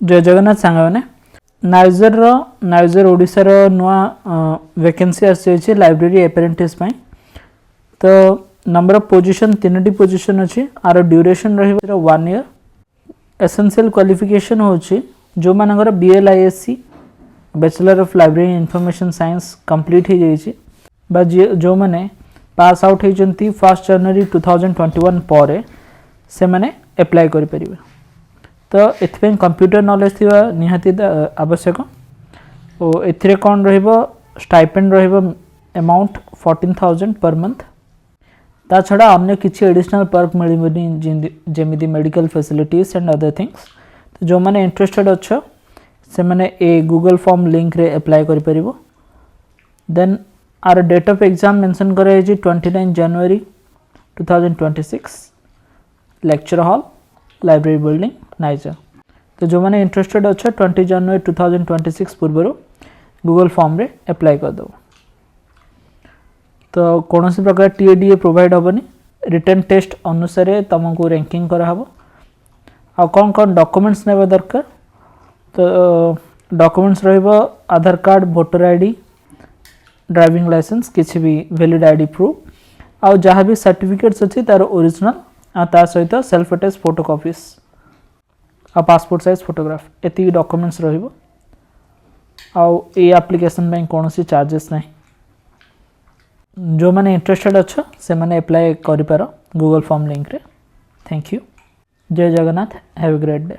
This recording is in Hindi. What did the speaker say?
जय जगन्नाथ सांग मैंने नाइजर ओडिशार नुआ वैकेंसी आसी लाइब्रेरी अप्रेंटिस तो नंबर ऑफ पोजीशन 3टी पोजीशन अच्छी आर ड्यूरेशन रही 1 ईयर। एसेंशियल क्वालिफिकेशन होची जो मानकर BLIS bachelor of library information science complete हो जाइए जो मैंने पास आउट होती 1 जनवरी 2021 पर से मैंने अप्लाई करें तो ये कंप्यूटर नॉलेज थी निहाती आवश्यक और एथिरे कौन रहिबो स्टाइपेंड रहिबो अमाउंट 14,000 पर मंथ। ता छड़ा अन्य किसी एडिशनल पर्क मिलबनी जेमिति medical facilities and other things. तो जो मैंने इंटरेस्टेड अच्छो से मैंने ए गूगल फॉर्म लिंक रे अप्लाई करि परिबो। देन आर डेट ऑफ एग्जाम मेंशन करे 29 जनवरी 2026 lecture hall library building NISER. तो जो मैंने इंटरेस्टेड अच्छे 20 जनवरी 2026 पूर्व गूगल फॉर्म रे अप्लाई कर दो। तो कौन सी प्रकार TADA प्रोवाइड हेनी रिटर्न टेस्ट अनुसार तुमको रैंकिंग कराहब। आ कौन कौन डॉक्यूमेंट्स ने दरकार तो डॉक्यूमेंट्स रहिबो Aadhaar card voter ID driving licence किसी भी वैलिड ID प्रूफ आ जहाँ भी सर्टिफिकेट्स अच्छी तार ओरिजिनल ता सहित सेल्फ अटैच फोटोकॉपीज आ पासपोर्ट साइज फोटोग्राफ एति डॉक्यूमेंट्स रहिबो। आउ ए एप्लिकेशन में कौन सी चार्जेस नहीं। जो मैंने इंटरेस्टेड अच्छा से मैंने अप्लाई करि पारो गूगल फॉर्म लिंक रे। Thank you. जय Jagannath. Have a great day.